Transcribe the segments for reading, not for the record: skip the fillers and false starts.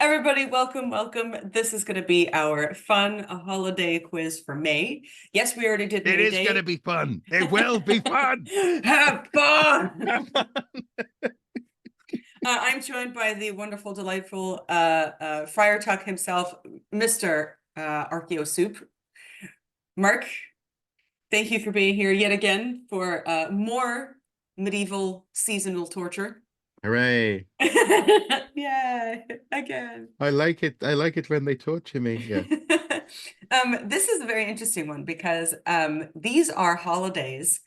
Everybody, welcome, welcome. This is going to be our fun holiday quiz for May. Yes, we already did It May is Day. going to be fun. It will be fun. Have fun. Have fun. I'm joined by the wonderful, delightful Friar Tuck himself, Mr. Archeo Soup. Mark, thank you for being here yet again for more medieval seasonal torture. Hooray. Yeah, again. I like it. I like it when they torture me. Yeah. This is a very interesting one because these are holidays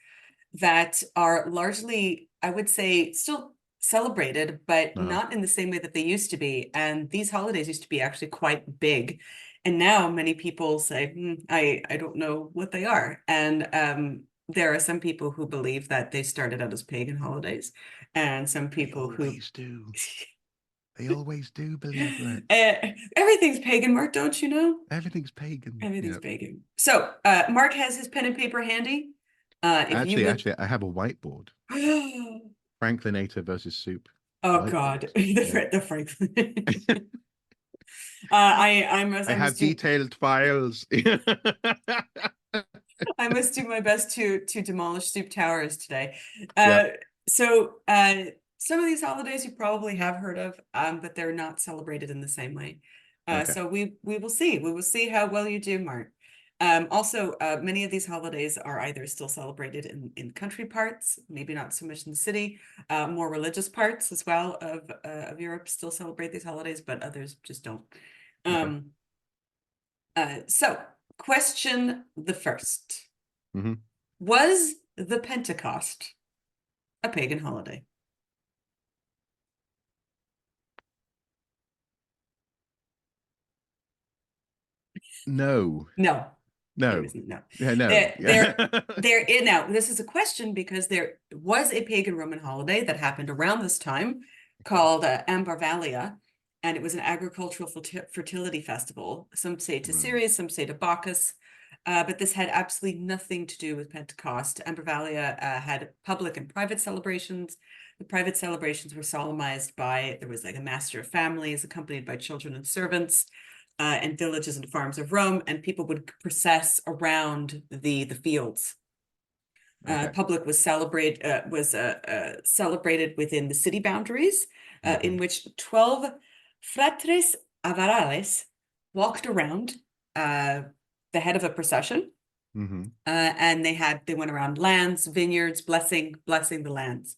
that are largely, I would say, still celebrated, but not in the same way that they used to be. And these holidays used to be actually quite big. And now many people say, I don't know what they are. And there are some people who believe that they started out as pagan holidays, and some people They always do. They always do believe that. Everything's pagan, Mark, don't you know? Everything's pagan. Everything's pagan. So Mark has his pen and paper handy. Actually, I have a whiteboard. Oh Franklinator versus Soup. God, the Franklin. I have detailed files. I must do my best to demolish Soup Towers today. Yep. So some of these holidays you probably have heard of, but they're not celebrated in the same way. Okay. So we will see. We will see how well you do, Mark. Also, many of these holidays are either still celebrated in country parts, maybe not so much in the city. More religious parts as well of Europe still celebrate these holidays, but others just don't. Okay. So question the first. Mm-hmm. Was the Pentecost a pagan holiday? No. No. No. No. Yeah, no. There now, this is a question because there was a pagan Roman holiday that happened around this time called Ambarvalia, and it was an agricultural fertility festival. Some say to Ceres, some say to Bacchus, but this had absolutely nothing to do with Pentecost. Ambarvalia had public and private celebrations. The private celebrations were solemnized by, there was like a master of families accompanied by children and servants. And villages and farms of Rome, and people would process around the fields. Okay. Public was celebrated within the city boundaries, in which 12 fratres avarales walked around the head of a procession, and they went around lands, vineyards, blessing the lands.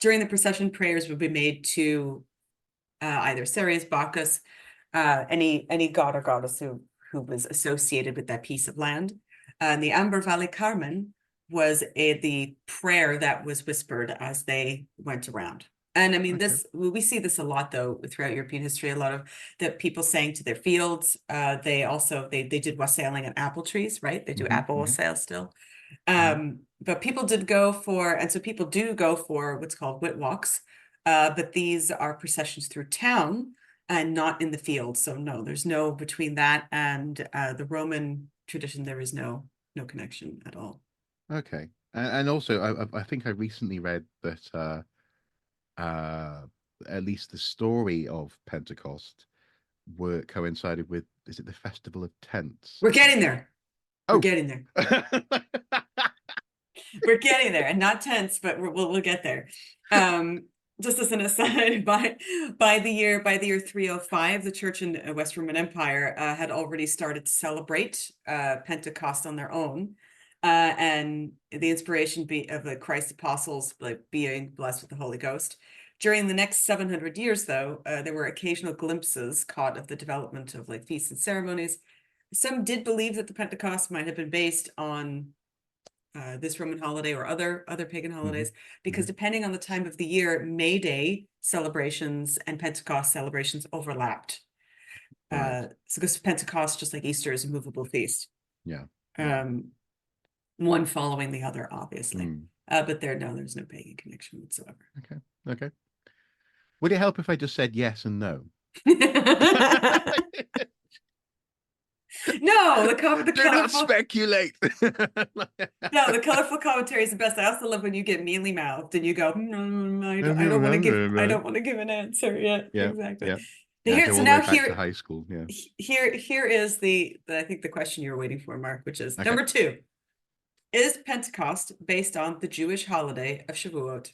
During the procession, prayers would be made to either Ceres, Bacchus, any god or goddess who was associated with that piece of land. And the Amber Valley Carmen was the prayer that was whispered as they went around. And I mean, we see this a lot though throughout European history. A lot of the people sang to their fields. They also they did wassailing at apple trees, right? They do apple wassail still. But people did go for, and so people do go for what's called wit walks. But these are processions through town and not in the field. So no, there's no between that and the Roman tradition. There is no connection at all. Okay, and also I think I recently read that at least the story of Pentecost coincided with, is it the Festival of Tents? We're getting there. Oh. We're getting there. We're getting there, and not tents, but we'll get there. Just as an aside, by the year 305, the church in West Roman Empire had already started to celebrate Pentecost on their own, and the inspiration of the Christ apostles like being blessed with the Holy Ghost. During the next 700 years, though, there were occasional glimpses caught of the development of like feasts and ceremonies. Some did believe that the Pentecost might have been based on this Roman holiday or other pagan holidays, because depending on the time of the year, May Day celebrations and Pentecost celebrations overlapped. So because Pentecost, just like Easter, is a movable feast. Yeah. One following the other, obviously. But there's no pagan connection whatsoever. Okay. Would it help if I just said yes and no? No, the Do colorful... not speculate. No, the colorful commentary is the best. I also love when you get mealy mouthed and you go, I don't want to give an answer. Yeah, exactly. Yeah, Here, go so all the way now back to high school. Yeah. here is the I think the question you're waiting for, Mark, which is Okay. number two. Is Pentecost based on the Jewish holiday of Shavuot?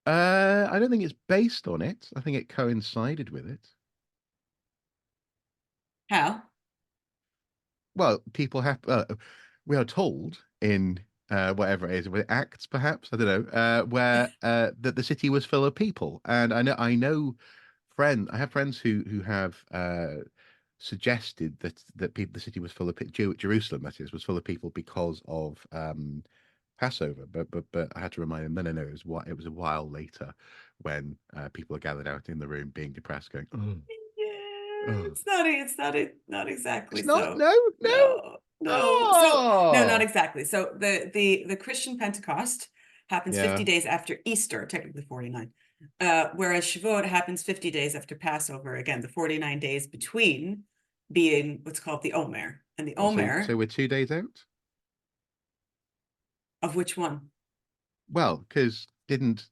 I don't think it's based on it. I think it coincided with it. How? Well, people have. We are told in whatever it is, with Acts, perhaps I don't know, where that the city was full of people, and I have friends who have suggested that people the city was full of Jerusalem, that is, was full of people because of Passover, but I had to remind them, no, it was a while later when people are gathered out in the room being depressed, going, oh, Yeah, oh. not exactly It's not, so. no, no. No. So no, not Oh, exactly. So the Christian Pentecost happens 50 yeah. days after Easter, technically 49. Whereas Shavuot happens 50 days after Passover. Again, the 49 days between being what's called the Omer. And the Well, so Omer we're 2 days out. of which one? Well, because didn't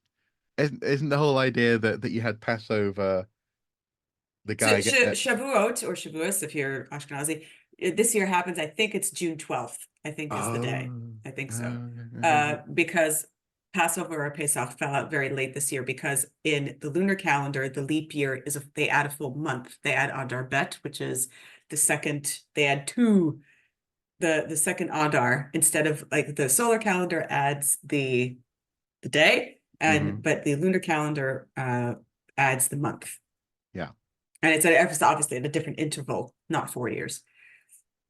isn't the whole idea that you had Passover, the So guy get Shavuot or Shavuos, if you're Ashkenazi, this year happens. I think it's June 12th. I think is the day. oh, I think so. okay. Because Passover or Pesach fell out very late this year because in the lunar calendar, the leap year they add a full month. They add Adar Bet, which is the second. They add two the second Adar instead of like the solar calendar adds the day Hmm. but the lunar calendar adds the month. Yeah. And it's obviously at a different interval, not 4 years.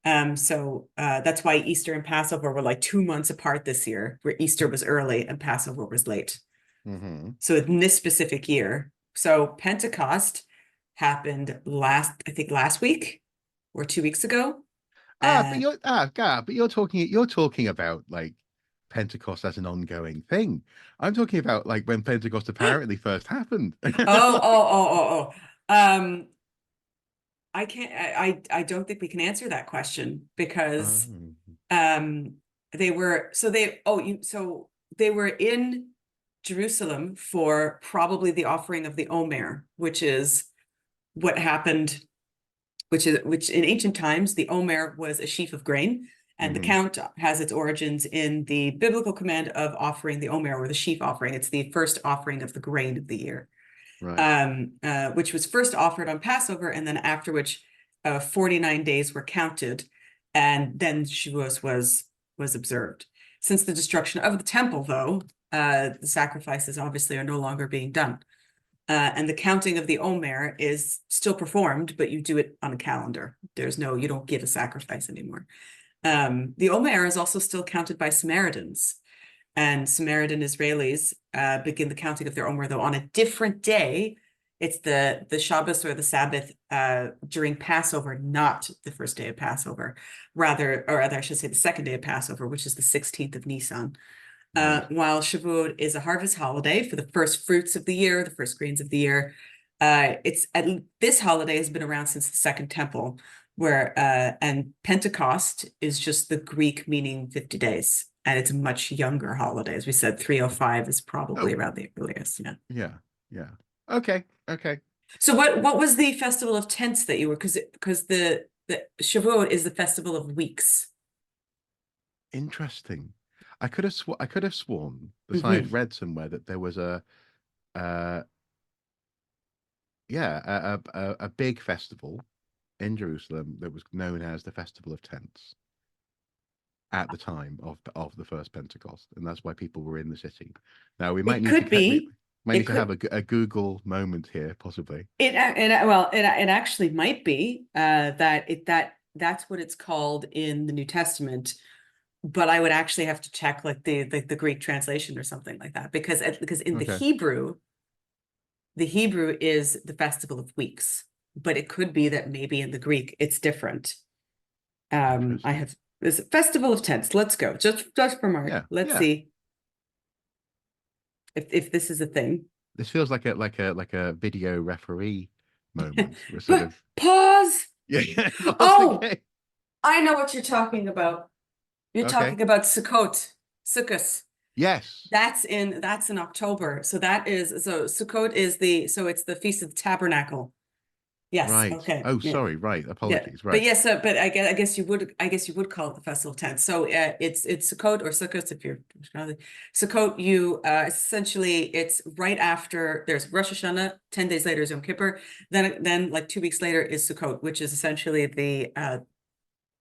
So that's why Easter and Passover were like 2 months apart this year, where Easter was early and Passover was late. Hmm. So in this specific year, so Pentecost happened I think last week or 2 weeks ago. But Uh, God, but you're talking about like Pentecost as an ongoing thing. I'm talking about like when Pentecost oh, apparently first happened. oh, Like, oh, oh, oh. I can't, I don't think we can answer that question because oh, um they were so they oh you so they were in Jerusalem for probably the offering of the Omer, which is what happened, which in ancient times the Omer was a sheaf of grain, and the hmm, count has its origins in the biblical command of offering the Omer or the sheaf offering. It's the first offering of the grain of the year, right. which was first offered on Passover, and then after which 49 days were counted, and then Shavuos was observed. Since the destruction of the temple, though, the sacrifices obviously are no longer being done. And the counting of the Omer is still performed, but you do it on a calendar. You don't give a sacrifice anymore. The Omer is also still counted by Samaritans, and Samaritan Israelis begin the counting of their Omer, though on a different day. It's the Shabbos or the Sabbath during Passover, not the first day of Passover, or rather, I should say the second day of Passover, which is the 16th of Nisan. Right. While Shavuot is a harvest holiday for the first fruits of the year, the first grains of the year. This holiday has been around since the Second Temple, and Pentecost is just the Greek meaning 50 days, and it's a much younger holiday. As we said, 305 is probably Oh, around the earliest. Yeah. yeah, yeah. Okay, okay. So what was the festival of tents that you were because the Shavuot is the festival of weeks. Interesting. I could have sworn that I Mm-hmm. had read somewhere that there was uh yeah, a big festival in Jerusalem that was known as the Festival of Tents at the time of the first Pentecost, and that's why people were in the city. Now we might It need to could be. might It need to have could. a Google moment here, possibly. It actually might be that's what it's called in the New Testament, but I would actually have to check like the Greek translation or something like that because in Okay, the Hebrew is the festival of weeks, but it could be that maybe in the Greek it's different. I interesting. have this festival of tents. Let's go just for Mark. Yeah, Let's yeah. see if this is a thing. This feels like a video referee moment. We're sort But of pause. yeah, yeah. Pause the Oh, game. I know what you're talking about. You're Okay. talking about Sukkot, Sukkot. Yes. That's in October. So Sukkot is it's the Feast of the Tabernacle. Yes. Right. Okay. Oh, Yeah. sorry. Right. Yeah. Apologies. But Right. yes, but I guess you would call it the Festival of Tents. So it's Sukkot or Sukkot if you're Sukkot. You essentially it's right after there's Rosh Hashanah. 10 days later is Yom Kippur. Then like 2 weeks later is Sukkot, which is essentially the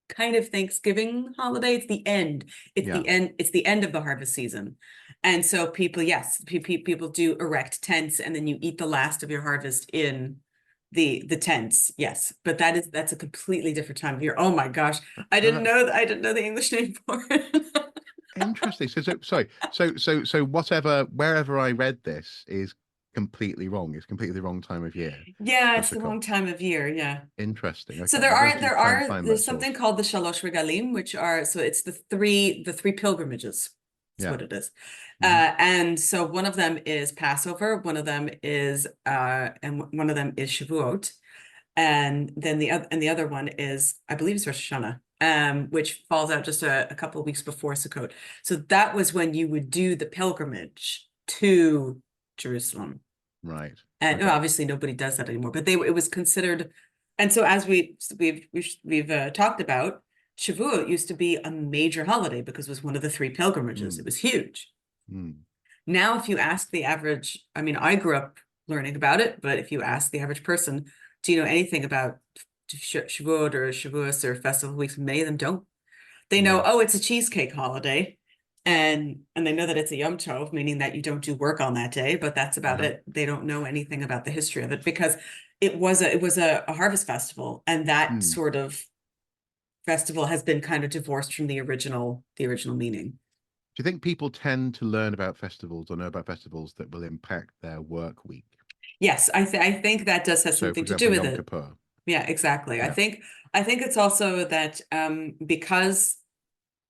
kind of Thanksgiving holiday. It's the end. It's Yeah. the end. It's the end of the harvest season. And so people, yes, people do erect tents, and then you eat the last of your harvest in the tents. Yes, but that's a completely different time of year. Oh my gosh, Uh, I didn't know the English name for it. Interesting. Sorry. So whatever, wherever I read this is completely wrong. It's completely the wrong time of year Yeah, for it's the Sukkot. wrong time of year. Yeah. Interesting. So Okay. I'm going to try and find that there's something source. called the Shalosh Regalim, which are so it's the three pilgrimages. That's Yeah. what it is. Hmm. And so one of them is Passover, one of them is one of them is Shavuot, and then the other one is I believe it's Rosh Hashanah, which falls out just a couple of weeks before Sukkot. So that was when you would do the pilgrimage to Jerusalem. Right. And Okay. obviously nobody does that anymore, but it was considered. And so as we've talked about, Shavuot used to be a major holiday because it was one of the three pilgrimages. It Hmm. was huge. Hmm. Now, if you ask the average, I mean, I grew up learning about it, but if you ask the average person, do you know anything about Shavuot or Shavuos or festival weeks? Many of them don't. They know, Yeah. oh, it's a cheesecake holiday, and they know that it's a Yom Tov, meaning that you don't do work on that day, but that's about Uh-huh. it. They don't know anything about the history of it because it was a harvest festival, and that Hmm. sort of festival has been kind of divorced from the original meaning. Do you think people tend to learn about festivals or know about festivals that will impact their work week? Yes, I think that does have So, for something to do example, with Yom it. Kippur. Yeah, exactly. Yeah. I think it's also that because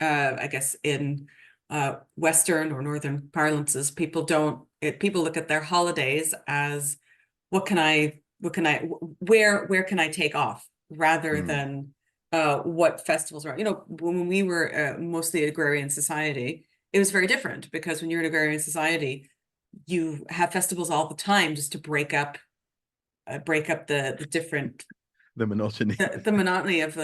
I guess in Western or Northern parlances, people look at their holidays as where can I take off rather Hmm. than what festivals are. When we were mostly agrarian society, it was very different because when you're in agrarian society, you have festivals all the time just to break up the different The monotony. the monotony of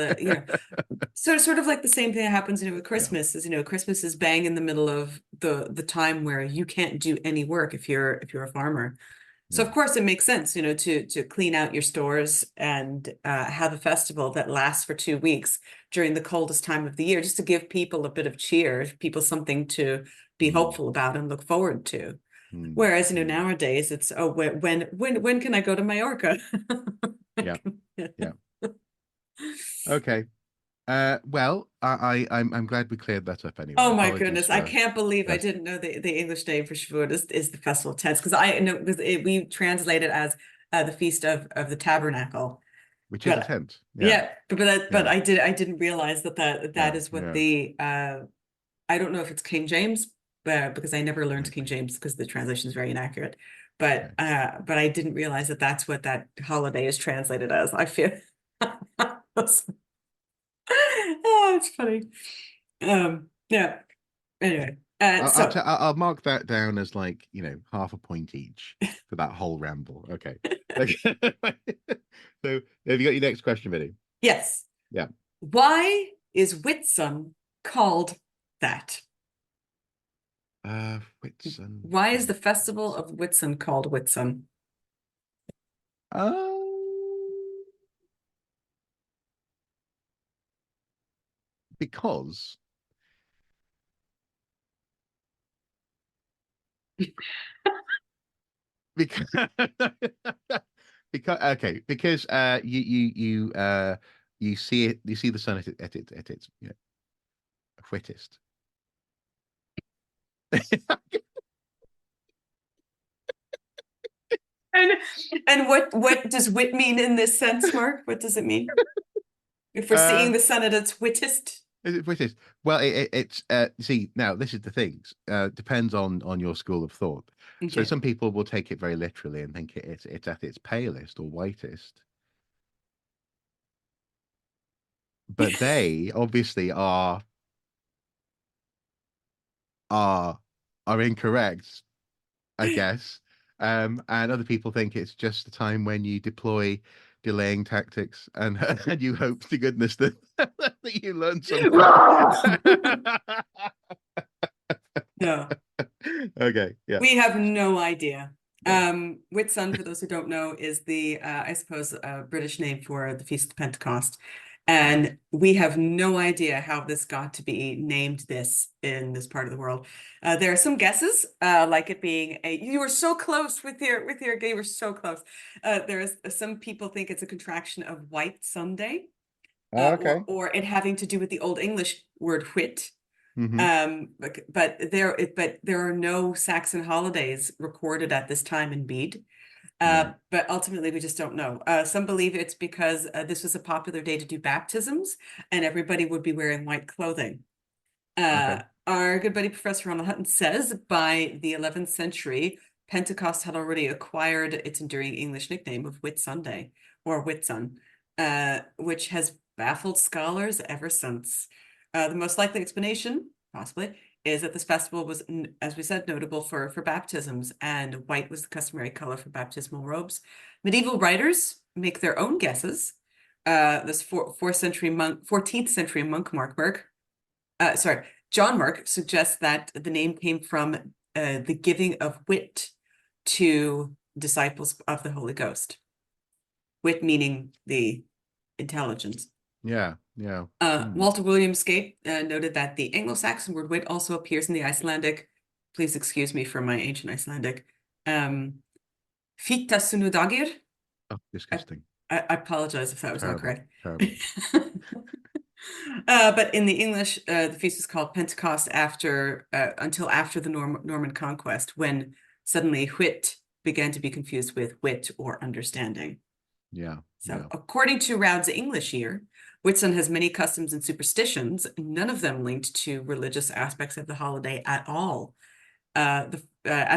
sort of like the same thing that happens, with Yeah. Christmas is, Christmas is bang in the middle of the time where you can't do any work if you're a farmer. So Yeah. of course it makes sense, to clean out your stores and have a festival that lasts for 2 weeks during the coldest time of the year, just to give people a bit of cheer, people something to be Hmm. hopeful about and look forward to. Hmm. Whereas, Hmm. nowadays it's, oh, when can I go to Mallorca? Yeah. Yeah. Okay. Well, I'm glad we cleared that up anyway. Oh my Apologies goodness. I for can't believe I yes, didn't know the English name for Shavuot is the Festival of Tents, because I know because we translate it as the Feast of the Tabernacle. which is a But tent. Yeah. yeah, but Yeah. I didn't realize that Yeah. is what Yeah. the I don't know if it's King James, but because I never learned King Maybe. James because the translation is very inaccurate. Okay. But I didn't realize that that's what that holiday is translated as. I feel oh, it's funny. Yeah. Anyway, I'll mark that down as like, half a point each for that whole ramble. Okay. Okay. So have you got your next question ready? yes. Yeah. Why is Whitsun called that? Whitsun. Why is the Festival Whitsun. of Whitsun called Whitsun? Um, because because because you see the sun at its whittest. And and what does wit mean in this sense, Mark? What does it mean? If we're uh seeing the sun at its wittest? is it whittest? Well, it's see, now this is the thing. Depends on your school of thought. So Okay. some people will take it very literally and think it's at its palest or whitest, but they obviously are are incorrect, I guess. And other people think it's just the time when you deploy delaying tactics and and you hope to goodness that that you learn something. No, Okay, yeah, we have no idea. no. Whitsun, for those who don't know, is the I suppose British name for the Feast of Pentecost. And we have no idea how this got to be named this in this part of the world. There are some guesses, like it being you were so close with your you were so close. There's some people think it's a contraction of White Sunday, Okay. or it having to do with the Old English word whit. Hmm. But there are no Saxon holidays recorded at this time in Bede. Right. But ultimately, we just don't know. Some believe it's because this was a popular day to do baptisms, and everybody would be wearing white clothing. Okay. Our good buddy Professor Ronald Hutton says by the 11th century, Pentecost had already acquired its enduring English nickname of Whit Sunday or Whitsun, which has baffled scholars ever since. The most likely explanation, possibly, is that this festival was, as we said, notable for baptisms, and white was the customary color for baptismal robes. Medieval writers make their own guesses. This 14th century monk John Mark suggests that the name came from the giving of wit to disciples of the Holy Ghost. Wit meaning the intelligence. Yeah. Yeah. Hmm. Walter William Scape noted that the Anglo-Saxon word wit also appears in the Icelandic. Please excuse me for my ancient Icelandic. Um, Fitta sunnudagir. Oh, I, disgusting. I apologize if that was not Terrible. correct. Terrible. But in the English, the feast is called Pentecost until after the Norman conquest, when suddenly whit began to be confused with wit or understanding. Yeah. So, Yeah. according to Roud's English year, Whitsun has many customs and superstitions, none of them linked to religious aspects of the holiday at all. As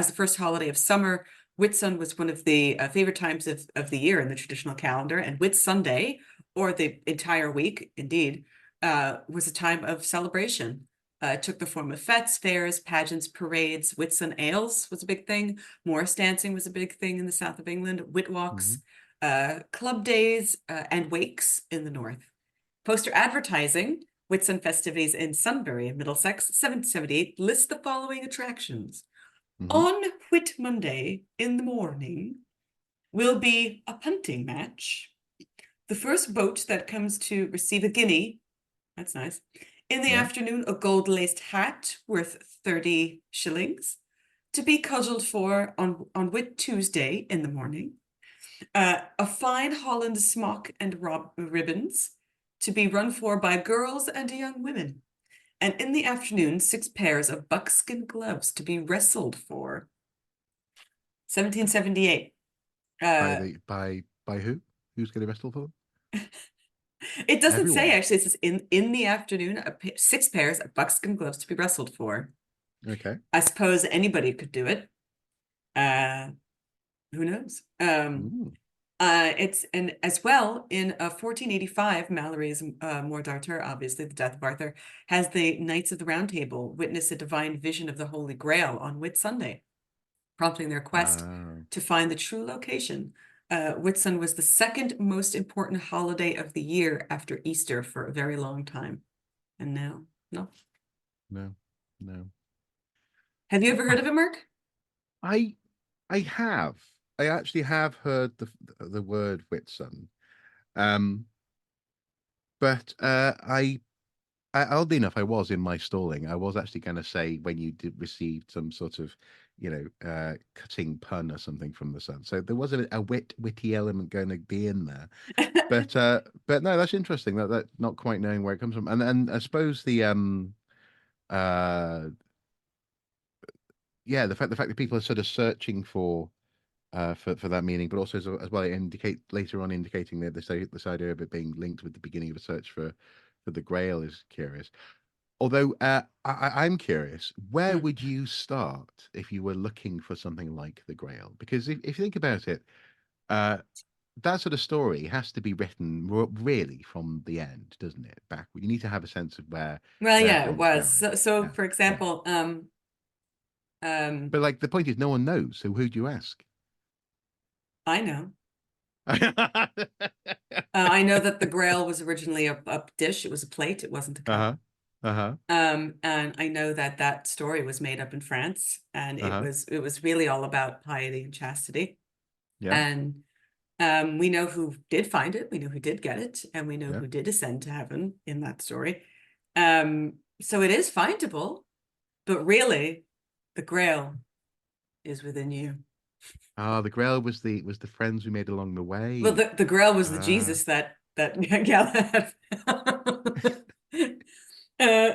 the first holiday of summer, Whitsun was one of the favorite times of the year in the traditional calendar, and Whitsunday, or the entire week, indeed, was a time of celebration. It took the form of fetes, fairs, pageants, parades. Whitsun ales was a big thing. Morris dancing was a big thing in the south of England. Whitwalks, Hmm. club days, and wakes in the north. Poster advertising Whitsun festivities in Sunbury, Middlesex, 1778, lists the following attractions. Hmm. On Whit Monday in the morning will be a punting match. The first boat that comes to receive a guinea, that's nice. In the Yeah. afternoon, a gold-laced hat worth 30 shillings to be cudgeled for on Whit Tuesday in the morning. A fine Holland smock and ribbons to be run for by girls and young women. And in the afternoon, 6 pairs of buckskin gloves to be wrestled for. 1778. By Uh, the by who? Who's getting wrestled for them? it doesn't say Everyone. actually, it says in the afternoon, 6 pairs of buckskin gloves to be wrestled for. Okay. I suppose anybody could do it. Uh, who knows? Mm. It's and as well in 1485, Mallory's Mort d'Arthur, obviously the death of Arthur, has the Knights of the Round Table witness a divine vision of the Holy Grail on Whit Sunday, prompting their quest Uh, to find the true location. Whitsun was the second most important holiday of the year after Easter for a very long time. And now, no. no, no. Have you ever heard of it, Mark? I I have. I actually have heard the word Whitsun. Um, but oddly enough, I was in my stalling. I was actually going to say when you did receive some sort of, cutting pun or something from the sun. So there was a witty element going to be in there. But no, that's interesting. That not quite knowing where it comes from, and I suppose uh the fact that people are sort of searching for that meaning, but also as well indicate later on indicating that this idea of it being linked with the beginning of a search for the Grail is curious. Although I'm curious, where Mm. would you start if you were looking for something like the Grail? Because if you think about it, uh, that sort of story has to be written really from the end, doesn't it? Back, you need to have a sense of Well, where yeah, it things are was. going. So Yeah, for yeah. example, Um, But like the point is, no one knows. So who do you ask? I know. I know that the Grail was originally a dish. It was a plate. It wasn't a cup. Uh-huh. Uh-huh. And I know that that story was made up in France, and Uh-huh. it was really all about piety and chastity. Yeah. And we know who did find it, we know who did get it, and we know Yeah. who did ascend to heaven in that story. So it is findable, but really, the Grail is within you. Ah, the Grail was the friends we made along the Well, way. the Grail was the Ah. Jesus that yeah. Uh,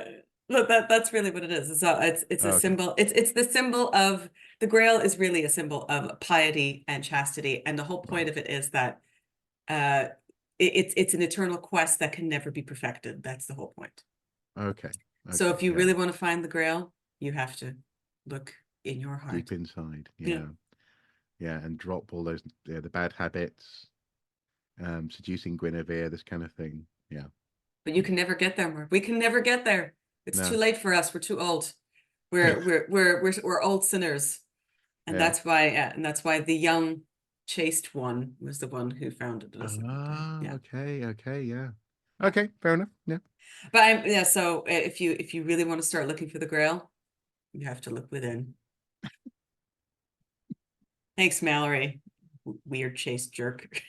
but that's really what it is. So it's a Okay. symbol. It's the symbol of the Grail is really a symbol of piety and chastity, and the whole point Right. of it is that uh, it's an eternal quest that can never be perfected. That's the whole point. Okay. So Okay. if you Yeah. really want to find the Grail, you have to look in your heart. Deep inside. Yeah, Yeah. Yeah. And drop all those the bad habits, seducing Guinevere, this kind of thing. Yeah. but you can never get there, Mark. We can never get there. It's too No. late for us. We're too old. We're old sinners. And Yeah. that's why the young chaste one was the one who founded it or something like that. Ah, Yeah. okay, okay, yeah. Yeah. Okay, fair enough. Yeah. But yeah, so if you really want to start looking for the Grail, you have to look within. Thanks, Mallory. Weird chaste jerk.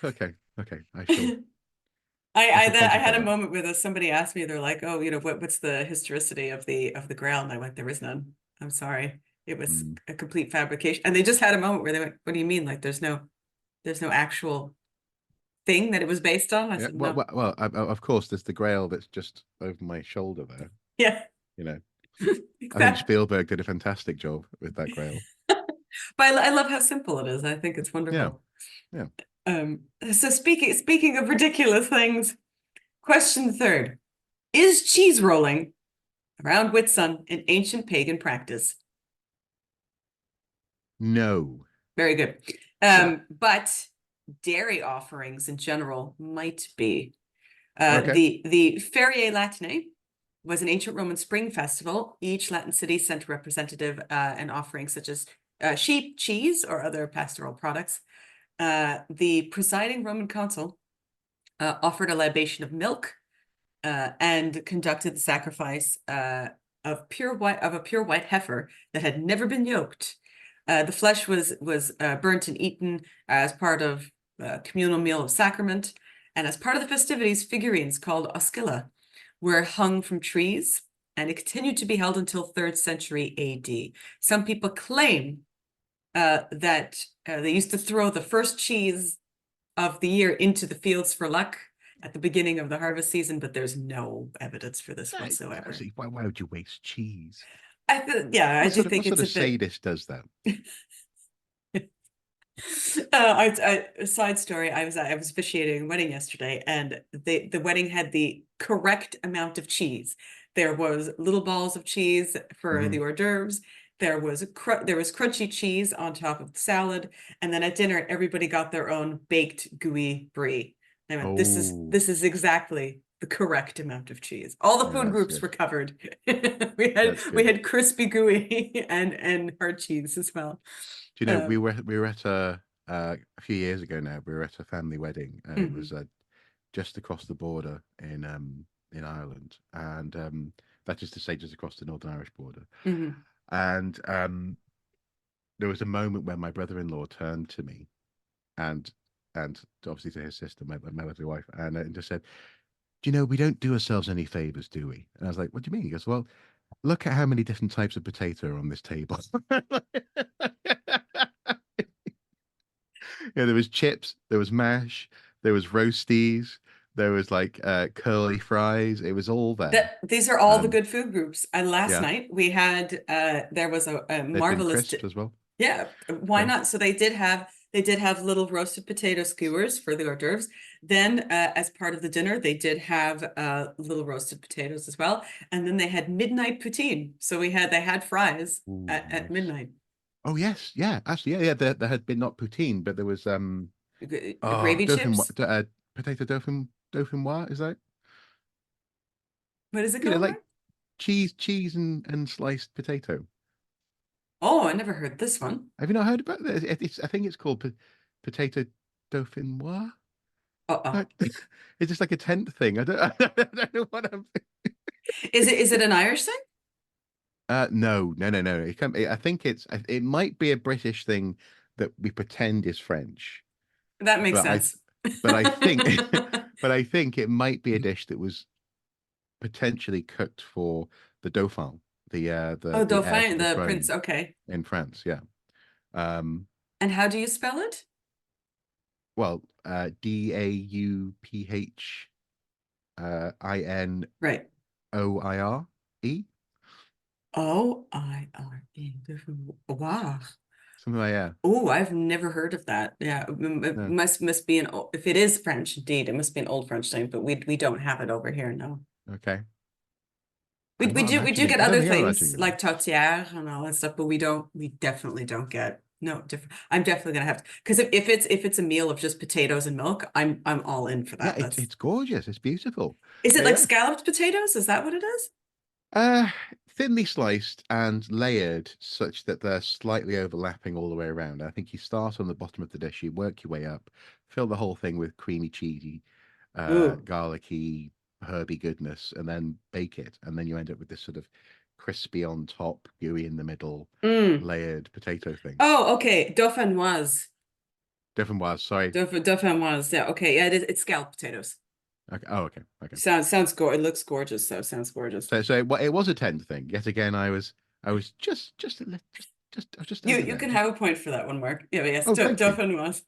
Okay, okay. I I shall that I had contemplate a that. moment with somebody asked me, they're like, oh, what's the historicity of the Grail? And I went, there is none. I'm sorry. It was Mm. a complete fabrication. And they just had a moment where they went, what do you mean? Like there's no actual thing that it was based on? I Yeah. said, Well, no. of course, there's the Grail that's just over my shoulder there. Yeah, You know, I think exactly. Spielberg did a fantastic job with that Grail. But I love how simple it is. I think it's Yeah, wonderful. yeah. So speaking of ridiculous things, question third. Is cheese rolling around Whitsun an ancient pagan practice? No. Very good. Yeah. But dairy offerings in general might be. Okay. The Ferie Latinae was an ancient Roman spring festival. Each Latin city sent a representative and offerings such as sheep, cheese, or other pastoral products. The presiding Roman consul offered a libation of milk and conducted the sacrifice of a pure white heifer that had never been yoked. The flesh was burnt and eaten as part of a communal meal of sacrament, and as part of the festivities, figurines called oscilla were hung from trees, and it continued to be held until 3rd century AD. Some people claim that they used to throw the first cheese of the year into the fields for luck at the beginning of the harvest season, but there's no evidence for this whatsoever. Honestly, why would you waste cheese? Yeah, I do What think sort it's of a bit. sadist does that? A side story. I was officiating a wedding yesterday, and the wedding had the correct amount of cheese. There was little balls of cheese for Hmm. the hors d'oeuvres. There was crunchy cheese on top of the salad, and then at dinner everybody got their own baked gooey brie. I went, Oh, this is exactly the correct amount of cheese. All the yeah, food that's groups good. were covered. That's We good. had crispy gooey and hard cheese as well. Do you know Um, we were at a few years ago now. We were at a family wedding. It was mhm, just across the border in Ireland, and that is to say, just across the Northern Irish border. mhm. And there was a moment when my brother-in-law turned to me and obviously to his sister, my lovely wife, and just said, "Do you know we don't do ourselves any favors, do we?" And I was like, "What do you mean?" He goes, "Well, look at how many different types of potato are on this table." Yeah, there was chips, there was mash, there was roasties, there was like curly fries. It was all there. That these are all the Um, good food groups. And last yeah, night we had there was a there'd been marvelous crisps as well. yeah, why Yeah. not? So they did have little roasted potato skewers for the hors d'oeuvres. Then as part of the dinner, they did have little roasted potatoes as well. And then they had midnight poutine. So they had fries Ooh, at nice. midnight. Oh yes, yeah, actually, yeah, yeah. There had been not poutine, but there was Gravy chips. potato dauphinoise, is that? What is it You know, called, like Mark? cheese and sliced potato. Oh, I never heard this one. Have you not heard about this? I think it's called potato dauphinoise. Uh-oh. It's just like a tent thing. I don't know what I'm. Is it an Irish thing? No, no, no, no. I think it might be a British thing that we pretend is French, That makes but sense. but I think, but I think it might be a dish that was potentially cooked for the Dauphin, Oh, the heir to Dauphin, the the prince. throne Okay. in France. Yeah. Um, And how do you spell it? well, Dauphinore, Right. O-I-R-E. Wow. something like that. Oh, I've never heard of that. Yeah, it No, must be if it is French, indeed, it must be an old French thing, but we don't have it over here, no. okay. We I'm not we do imagining. get I don't other think I'm things imagining like tourtière and all that stuff, but we definitely don't get no different. I'm definitely gonna have to because if it's a meal of just potatoes and milk, I'm all in for Yeah, that. That's it's gorgeous. It's beautiful. is it like Yeah. scalloped potatoes? Is that what it is? Uh, Thinly sliced and layered such that they're slightly overlapping all the way around. I think you start on the bottom of the dish, you work your way up, fill the whole thing with creamy, cheesy, Ooh. garlicky, herby goodness, and then bake it. And then you end up with this sort of crispy on top, gooey in the middle, Mm. layered potato thing. Oh, okay. Dauphinoise. Different was, sorry. Dauphinoise. Yeah, okay. Yeah, it's scalloped potatoes. Okay. Oh, okay. Okay. Sounds go. It looks gorgeous, though. Sounds gorgeous. So it was a tent thing. Yet again, I was I was just over You there. can Just have a point for that one, Mark. Yeah, but yes, oh, thank you. Dauphinoise.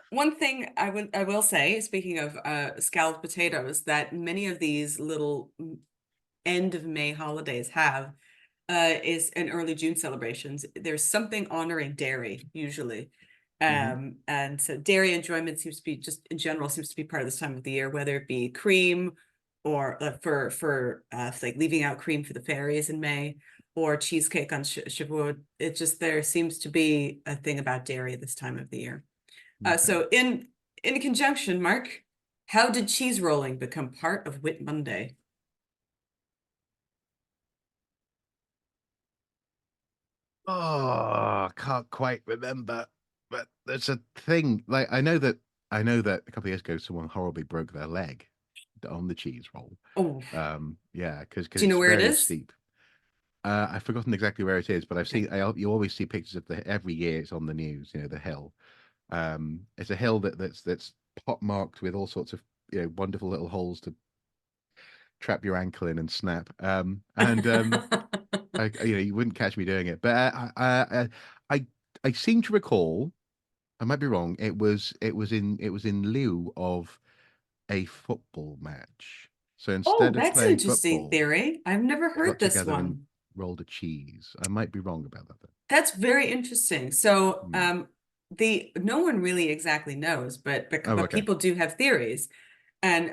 One thing I will say, speaking of scalloped potatoes, that many of these little end of May holidays have is in early June celebrations. There's something honoring dairy usually. Hmm. And so dairy enjoyment seems to be just in general seems to be part of this time of the year, whether it be cream or for like leaving out cream for the fairies in May or cheesecake on Shavuot. It just there seems to be a thing about dairy at this time of the year. Okay. So in conjunction, Mark, how did cheese rolling become part of Whit Monday? Oh, I can't quite remember, but there's a thing. Like I know that a couple of years ago someone horribly broke their leg on the cheese roll. Oh, Yeah, because do you know it's where it very is? steep. I've forgotten exactly where it is, but I've Okay. seen. You always see pictures of the every year. It's on the news. You know the hill. It's a hill that's pot marked with all sorts of wonderful little holes to trap your ankle in and snap. You wouldn't catch me doing it, but I seem to recall. I might be wrong. It was in lieu of a football match. So Oh, instead of that's an playing interesting football, theory. I've never they heard got this together and one. rolled a cheese. I might be wrong about that That's very interesting. So, though. the no one really exactly knows, Oh, but okay. people do have theories, and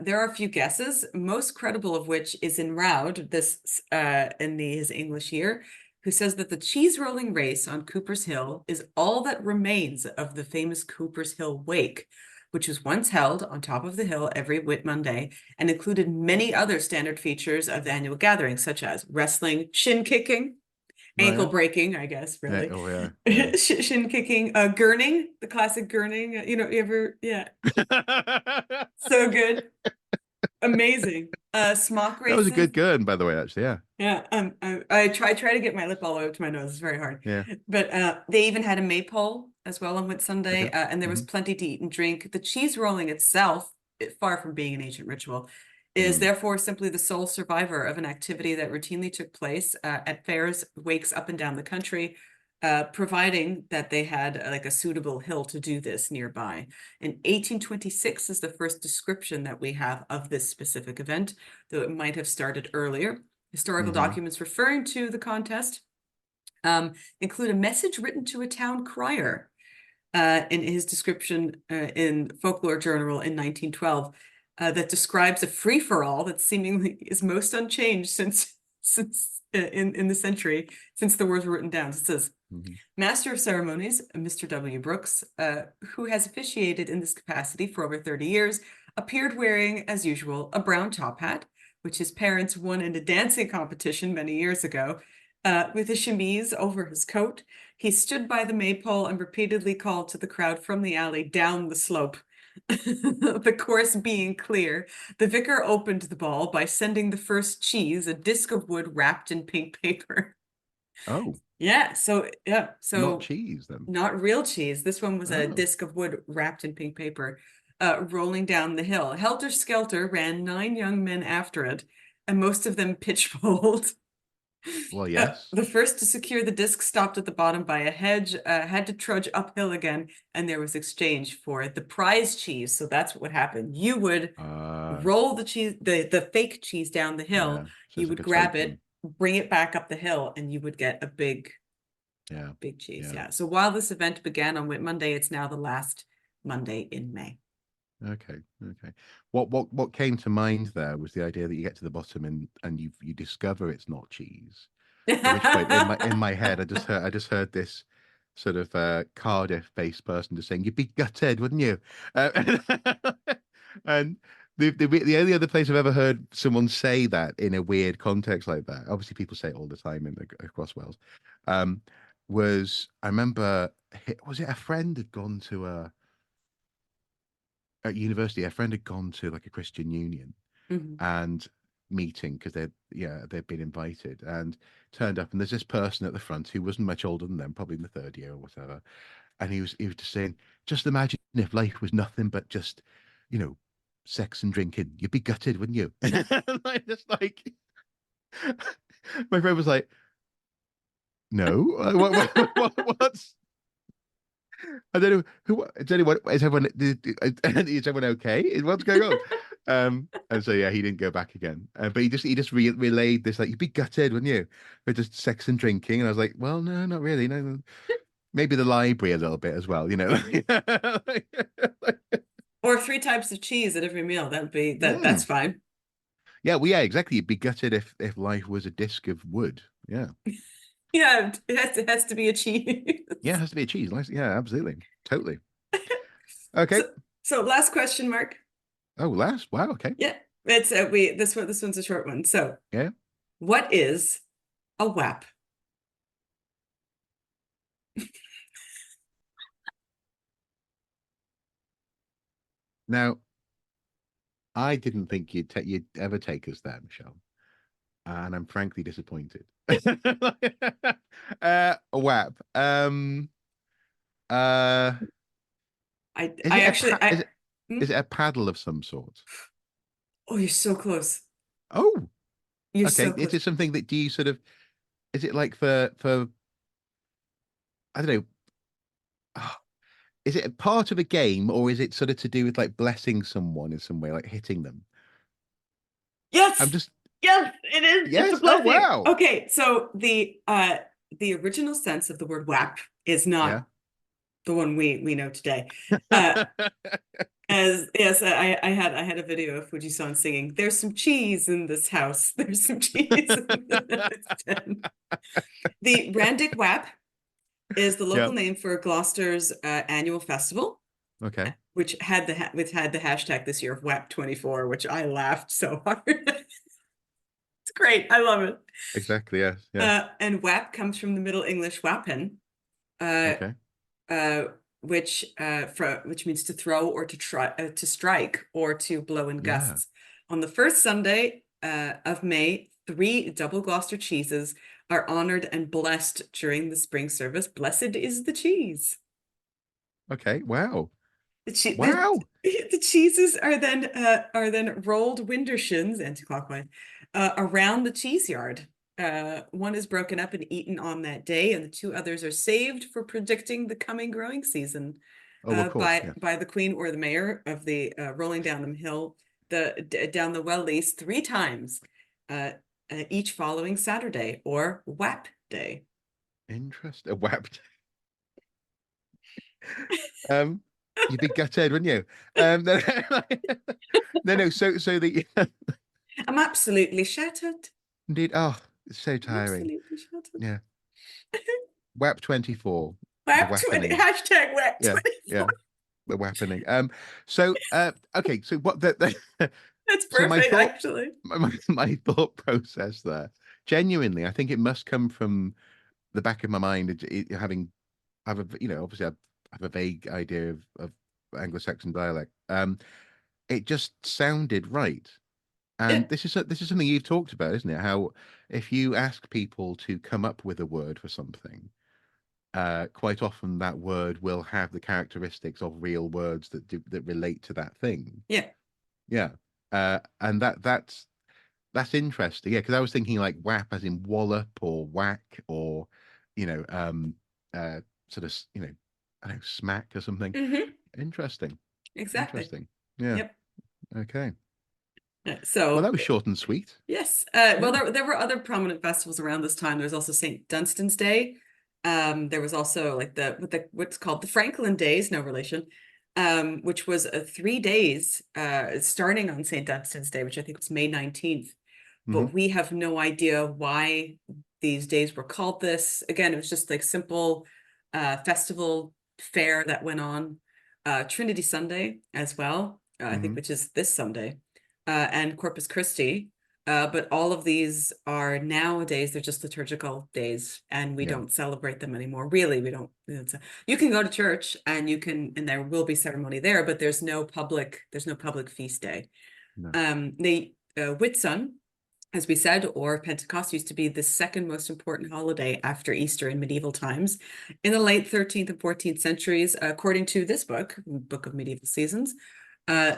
there are a few guesses. Most credible of which is in Roud, this in his English year, who says that the cheese rolling race on Cooper's Hill is all that remains of the famous Cooper's Hill Wake, which was once held on top of the hill every Whit Monday and included many other standard features of the annual gathering, such as wrestling, shin kicking, Oh ankle yeah. breaking, I guess, Yeah. really. Oh yeah. Yeah. Shin kicking, gurning, the classic gurning. You ever, yeah, That so good, amazing. Smock was a races. good gun, by the way. Actually, yeah. Yeah, I try to get my lip all the way up to my nose. It's very hard. Yeah. But they even had a maypole as well on Okay. Whitsunday, and there was Hmm. plenty to eat and drink. The cheese rolling itself, far from being an ancient ritual, is Mm. therefore simply the sole survivor of an activity that routinely took place at fairs, wakes up and down the country, providing that they had like a suitable hill to do this nearby. In 1826 is the first description that we have of this specific event, though it might have started earlier. Historical Hmm. documents referring to the contest include a message written to a town crier in his description in Folklore Journal in 1912 that describes a free-for-all that seemingly is most unchanged since in the century since the words were written down. It says, Hmm. Master of Ceremonies, Mr. W. Brooks, who has officiated in this capacity for over 30 years, appeared wearing, as usual, a brown top hat, which his parents won in a dancing competition many years ago, with a chemise over his coat. He stood by the maypole and repeatedly called to the crowd from the alley down the slope. The course being clear, the vicar opened the ball by sending the first cheese, a disc of wood wrapped in pink paper. Oh, not So cheese then. not real cheese. This one was a Oh, disc of wood wrapped in pink paper, rolling down the hill. Helter Skelter ran 9 young men after it, and most of them pitch-poled. well, yes. The first to secure the disc stopped at the bottom by a hedge, had to trudge uphill again, and there was exchange for the prize cheese. So that's what would happen. You would Uh, roll the cheese, the fake cheese down the hill. yeah. So You it's like would a grab it, token. bring it back up the hill, and you would get a Yeah. big cheese. Yeah. Yeah. So while this event began on Whit Monday, it's now the last Monday in May. Okay. Okay. What came to mind there was the idea that you get to the bottom and you discover it's not cheese. At which point in my head I just heard this sort of Cardiff-based person just saying, "You'd be gutted, wouldn't you?" And, and the only other place I've ever heard someone say that in a weird context like that, obviously people say it all the time across Wales, um, was I remember was it a friend had gone to a at university, a friend had gone to like a Christian union Mhm. and meeting because they'd been invited and turned up and there's this person at the front who wasn't much older than them, probably in the third year or whatever. And he was just saying, just imagine if life was nothing but just, you know, sex and drinking. You'd be gutted, wouldn't you? And I just like my friend was like, no, what's I don't know who. Is anyone? Is everyone? Is everyone okay? What's going on? And so yeah, he didn't go back again. But he just relayed this like you'd be gutted, wouldn't you? For just sex and drinking. And I was like, well, no, not really. No, no. Maybe the library a little bit as well. You know. Or 3 types of cheese at every meal. That'd be that's Mm. fine. Yeah. Well, yeah. Exactly. You'd be gutted if life was a disc of wood. Yeah. Yeah, it has to be a cheese. Yeah. It has to be a cheese. Yeah. Absolutely. Totally. Okay. So, so last question, Mark. Oh, last. Wow. Okay. Yeah, it's we this one's a short one. So, Yeah. what is a WAP? Now, I didn't think you'd ever take us there, Michelle, and I'm frankly disappointed. A WAP. Uh, I is I it a actually I is hmm? it a paddle of some sort? Oh, you're so close. Oh, You're okay. so Is close. it something that do you sort of? Is it like for I don't know? ah, Is it a part of a game, or is it sort of to do with like blessing someone in some way, like hitting them? I'm Yes, just yes, it is. It's a yes. Oh blessing. wow. Okay, so the original sense of the word WAP is Yeah. not the one we know today. Uh, as yes, I had a video of Fujisan singing. There's some cheese in this house. There's some cheese in this den. The Randic WAP is the Yeah. local name for Gloucester's annual festival, Okay. which had the hashtag this year of WAP24, which I laughed so hard. It's great. I love it. Exactly. Yes. Yes. And WAP comes from the Middle English wapen, uh, Okay. uh, which means to throw or to strike or to blow in Yeah. gusts. On the first Sunday of May, 3 double Gloucester cheeses are honored and blessed during the spring service. Blessed is the cheese. Okay. Wow. The, che- the, Wow. the cheeses are then rolled wintershins anti-clockwise around the cheese yard. One is broken up and eaten on that day, and the 2 others are saved for predicting the coming growing season Oh, of course. by Yes. by the queen or the mayor of the rolling down the hill down the well lease 3 times each following Saturday or WAP day. Interesting. Wow. Um, you'd be gutted, wouldn't you? No, no. So the I'm absolutely shattered. indeed. Oh, it's so I'm tiring. absolutely shattered. Yeah. WAP 24. The WAP 20 WAPening. hashtag WAP Yeah. Yeah. 24. the happening. Okay, so That's so my perfect, thought actually. my thought process there, genuinely, I think it must come from the back of my mind, having have a obviously I have a vague idea of Anglo-Saxon dialect. It just sounded right. Yeah. And this is something you've talked about, isn't it? How if you ask people to come up with a word for something, quite often that word will have the characteristics of real words that relate to that thing. Yeah. Yeah. And that's interesting. Yeah, because I was thinking like whap as in wallop or whack or you know, uh sort of I don't know, smack or something. Hmm. Interesting. Exactly. Interesting. Yeah. Yep. Okay. Well, So that was short and sweet. yes. Well, Yeah. there were other prominent festivals around this time. There was also St. Dunstan's Day. There was also like what's called the Franklin Days, no relation, which was 3 days, starting on St. Dunstan's Day, which I think was May 19th. Hmm. But we have no idea why these days were called this. Again, it was just like simple festival fair that went on. Trinity Sunday as well, I think, Hmm. which is this Sunday, and Corpus Christi. But all of these are nowadays, they're just liturgical days, and we Yeah. don't celebrate them anymore. Really, we don't. You can go to church and and there will be ceremony there, but there's no public feast day. No. Whitsun, as we said, or Pentecost, used to be the second most important holiday after Easter in medieval times. In the late 13th and 14th centuries, according to this Book of Medieval Seasons,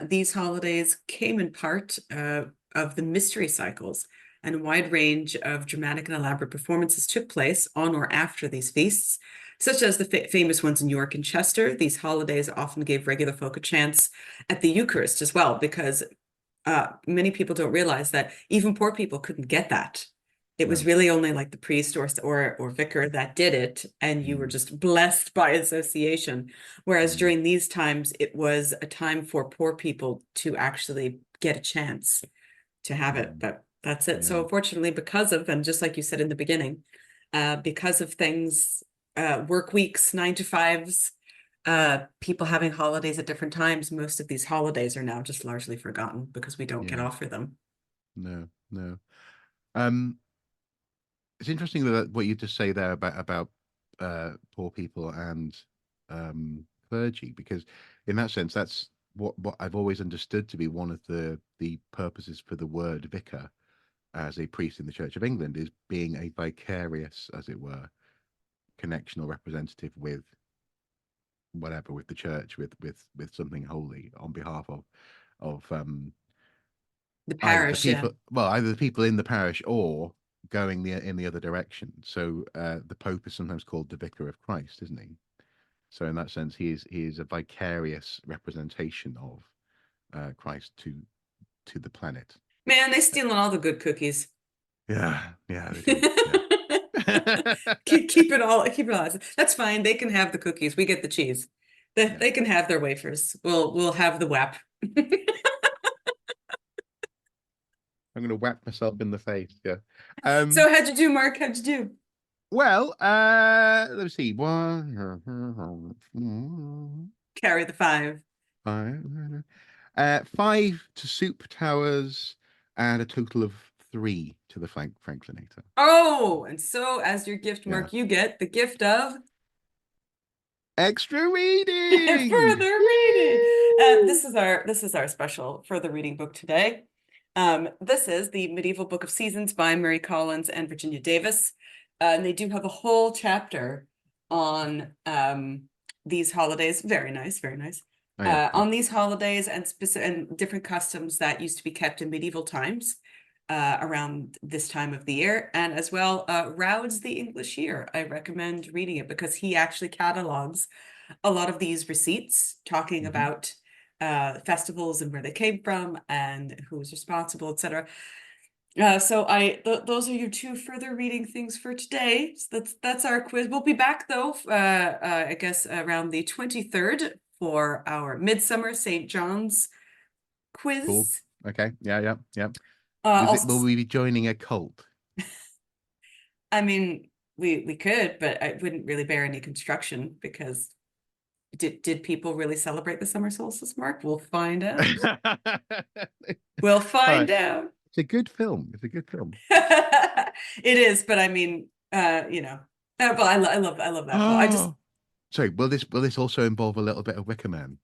these holidays came in part of the mystery cycles, and a wide range of dramatic and elaborate performances took place on or after these feasts, such as the famous ones in York and Chester. These holidays often gave regular folk a chance at the Eucharist as well, because many people don't realize that even poor people couldn't get that. It was No. really only like the priest or vicar that did it, and you were Mm. just blessed by association. Whereas Mm. during these times, it was a time for poor people to actually get a chance to have it. Mm. But that's it. So Yeah. unfortunately, because of, and just like you said in the beginning, because of things, work weeks, 9 to 5s, people having holidays at different times, most of these holidays are now just largely forgotten because we don't get Yeah. offer them. No. No. Um, it's interesting that what you just say there about poor people and clergy, because in that sense, that's what I've always understood to be one of the purposes for the word vicar as a priest in the Church of England is being a vicarious, as it were, connection or representative with whatever, with the church, with something holy on behalf of The either the parish, yeah. people, well, either the people in the parish or going in the other direction. So the Pope is sometimes called the Vicar of Christ, isn't he? So in that sense, he is a vicarious representation of Christ to the planet. Man, they stealing all the good cookies. Yeah, yeah, they do. Yeah. Keep it all. That's fine. They can have the cookies. We get the cheese. Yeah. They can have their wafers. We'll have the WAP. I'm gonna whack myself in the face. Yeah. So Um. how'd you do, Mark? How'd you do? Well, let's see. One, Carry the 5. five, five to Soup Towers, and a total of three to the Franklinator. Oh, and so as your gift, Yeah. Mark, you get the gift of Extra reading. further reading. Woo! This is our special further reading book today. This is the Medieval Book of Seasons by Mary Collins and Virginia Davis. And they do have a whole chapter on these holidays. Very nice, very nice. Oh yeah, yeah. On these holidays and specific and different customs that used to be kept in medieval times around this time of the year, and as well Roud's The English Year. I recommend reading it because he actually catalogs a lot of these receipts talking Hmm. about festivals and where they came from and who was responsible, etc. So those are your two further reading things for today. So that's our quiz. We'll be back though, I guess around the 23rd for our Midsummer St. John's Cool. quiz. Okay. Yeah, yeah, yeah. Will Also, we be joining a cult? I mean, we could, but it wouldn't really bear any construction because Did people really celebrate the summer solstice, Mark? We'll find out. All We'll find right. out. It's a good film. It's a good film. It is, but I mean, but I love that film. I just, Oh, sorry. Will this also involve a little bit of Wicker Man?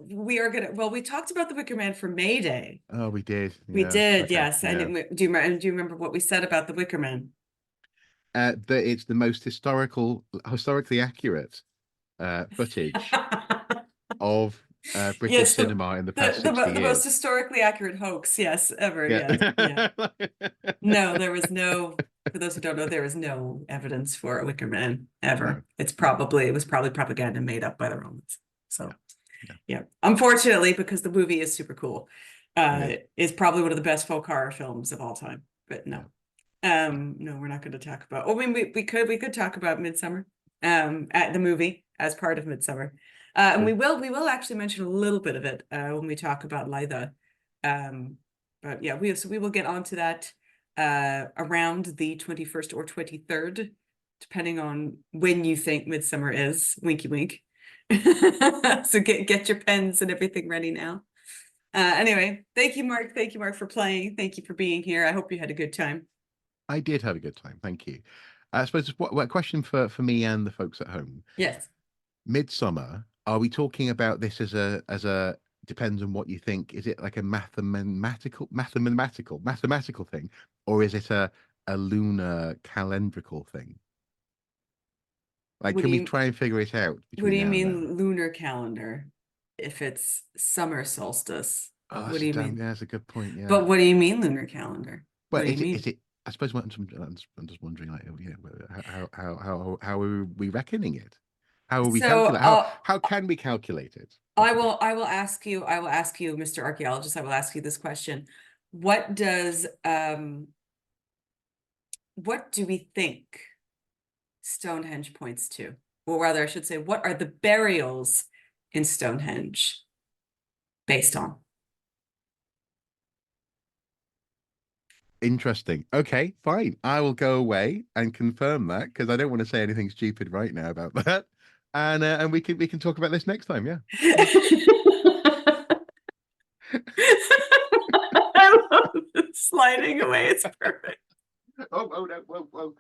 we are gonna. Well, we talked about the Wicker Man for May Day. Oh, we did. We Yeah. did, Okay. yes. Yeah. Do you remember what we said about the Wicker Man? That it's the most historically accurate footage of British Yes, cinema in the past 60 the most years. historically accurate hoax, yes, ever. Yeah. Yes, yeah. No, there was no. For those who don't know, there is no evidence for a Wicker Man No. ever. No. It was probably propaganda made up by the Romans. Yeah. So Yeah. yeah, unfortunately, because the movie is super cool, It is. is probably one of the best folk horror films of all time. But Yeah. no, no, we're not going to talk about. I mean, we could talk about Midsummer, at the movie as part of Midsummer, and True. we will actually mention a little bit of it when we talk about Litha, um, but yeah, we will get onto that around the 21st or 23rd, depending on when you think Midsummer is. Winky wink. So get your pens and everything ready now. Anyway, thank you, Mark. Thank you, Mark, for playing. Thank you for being here. I hope you had a good time. I did have a good time. Thank you. I suppose what question for me and the folks at home. Yes. Midsummer, are we talking about this as a depends on what you think? Is it like a mathematical thing, or is it a lunar calendrical thing? Like, What do can we you try and figure it out what do between you now and then? mean lunar calendar? If it's summer solstice, Oh, what do you mean? yeah, that's a good point. Yeah. But what do you mean lunar calendar? Well, What do you is mean? it? I suppose I'm just wondering, like, how are we reckoning it? How are we So calculate? How can we calculate it? Possibly. I will ask you, Mr. Archaeologist, I will ask you this question. What does what do we think Stonehenge points to? Or rather, I should say, what are the burials in Stonehenge based on? Interesting. Okay, fine. I will go away and confirm that because I don't want to say anything stupid right now about that. And we can talk about this next time. Yeah. Yeah. I love it. Sliding away. It's perfect. Oh, no. Whoa, whoa.